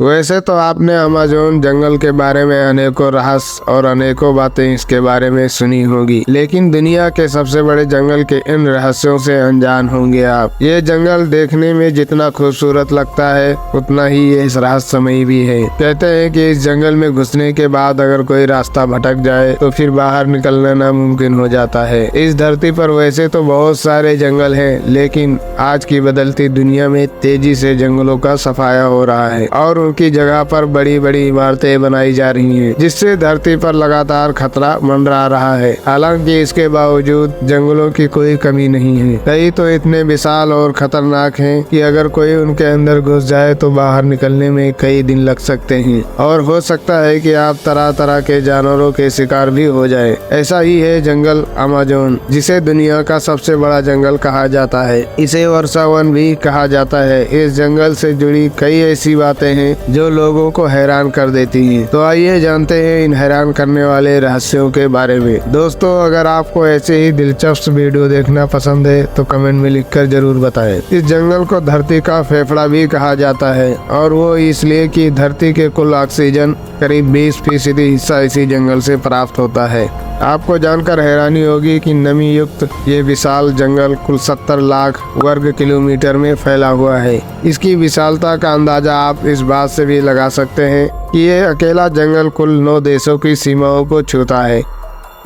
वैसे तो आपने अमेज़न जंगल के बारे में अनेकों रहस्य और अनेकों बातें इसके बारे में सुनी होगी, लेकिन दुनिया के सबसे बड़े जंगल के इन रहस्यों से अनजान होंगे आप। ये जंगल देखने में जितना खूबसूरत लगता है उतना ही ये रहस्यमयी भी है। कहते हैं कि इस जंगल में घुसने के बाद अगर कोई रास्ता भटक जाए तो फिर बाहर निकलना नामुमकिन हो जाता है। इस धरती पर वैसे तो बहुत सारे जंगल हैं, लेकिन आज की बदलती दुनिया में तेजी से जंगलों का सफाया हो रहा है और उनकी जगह पर बड़ी बड़ी इमारतें बनाई जा रही हैं, जिससे धरती पर लगातार खतरा मंडरा रहा है। हालांकि इसके बावजूद जंगलों की कोई कमी नहीं है। कई तो इतने विशाल और खतरनाक हैं कि अगर कोई उनके अंदर घुस जाए तो बाहर निकलने में कई दिन लग सकते हैं और हो सकता है कि आप तरह तरह के जानवरों के शिकार भी हो जाए। ऐसा ही है जंगल अमेज़न, जिसे दुनिया का सबसे बड़ा जंगल कहा जाता है। इसे वर्षा वन भी कहा जाता है। इस जंगल से जुड़ी कई ऐसी बातें हैं जो लोगों को हैरान कर देती हैं। तो आइए जानते हैं इन हैरान करने वाले रहस्यों के बारे में। दोस्तों, अगर आपको ऐसे ही दिलचस्प वीडियो देखना पसंद है तो कमेंट में लिखकर जरूर बताएं। इस जंगल को धरती का फेफड़ा भी कहा जाता है और वो इसलिए कि धरती के कुल ऑक्सीजन करीब 20% हिस्सा इसी जंगल से प्राप्त होता है। आपको जानकर हैरानी होगी कि नमी युक्त ये विशाल जंगल कुल 70 लाख वर्ग किलोमीटर में फैला हुआ है। इसकी विशालता का अंदाजा आप इस बात से भी लगा सकते हैं कि ये अकेला जंगल कुल 9 देशों की सीमाओं को छूता है।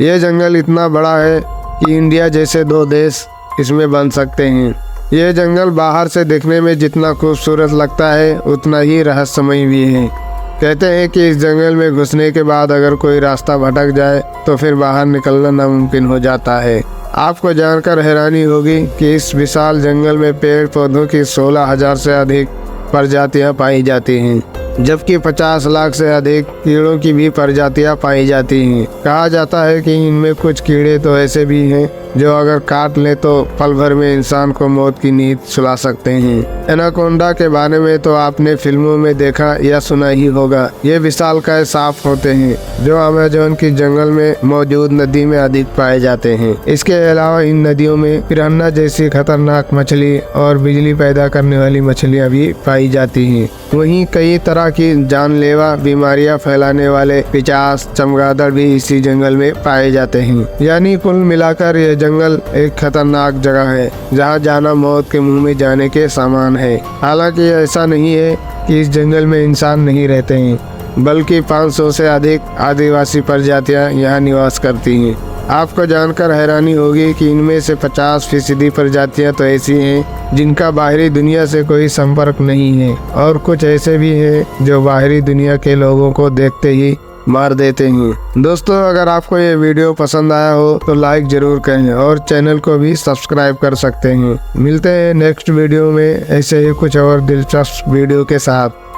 ये जंगल इतना बड़ा है कि इंडिया जैसे 2 देश इसमें बन सकते हैं। ये जंगल बाहर से देखने में जितना खूबसूरत लगता है उतना ही रहस्यमयी भी है। कहते हैं कि इस जंगल में घुसने के बाद अगर कोई रास्ता भटक जाए तो फिर बाहर निकलना नामुमकिन हो जाता है। आपको जानकर हैरानी होगी कि इस विशाल जंगल में पेड़ पौधों की 16,000 से अधिक प्रजातियां पाई जाती हैं, जबकि 50 लाख से अधिक कीड़ों की भी प्रजातियां पाई जाती हैं। कहा जाता है कि इनमें कुछ कीड़े तो ऐसे भी हैं जो अगर काट ले तो पल भर में इंसान को मौत की नींद सुला सकते हैं। एनाकोंडा के बारे में तो आपने फिल्मों में देखा या सुना ही होगा। ये विशालकाय सांप होते हैं जो अमेज़न की जंगल में मौजूद नदी में अधिक पाए जाते हैं। इसके अलावा इन नदियों में पिरान्हा जैसी खतरनाक मछली और बिजली पैदा करने वाली मछलियाँ भी पाई जाती हैं। वहीं कई तरह की जानलेवा बीमारियां फैलाने वाले पिशाच, चमगादड़ भी इसी जंगल में पाए जाते हैं। यानी कुल मिलाकर यह जंगल एक खतरनाक जगह है जहां जाना मौत के मुंह में जाने के समान है। हालांकि ऐसा नहीं है कि इस जंगल में इंसान नहीं रहते हैं, बल्कि 500 से अधिक आदिवासी प्रजातियां यहाँ निवास करती हैं। आपको जानकर हैरानी होगी कि इनमें से 50% प्रजातियां तो ऐसी हैं जिनका बाहरी दुनिया से कोई संपर्क नहीं है और कुछ ऐसे भी हैं जो बाहरी दुनिया के लोगों को देखते ही मार देते हैं। दोस्तों, अगर आपको ये वीडियो पसंद आया हो तो लाइक जरूर करें और चैनल को भी सब्सक्राइब कर सकते हैं। मिलते हैं नेक्स्ट वीडियो में ऐसे ही कुछ और दिलचस्प वीडियो के साथ।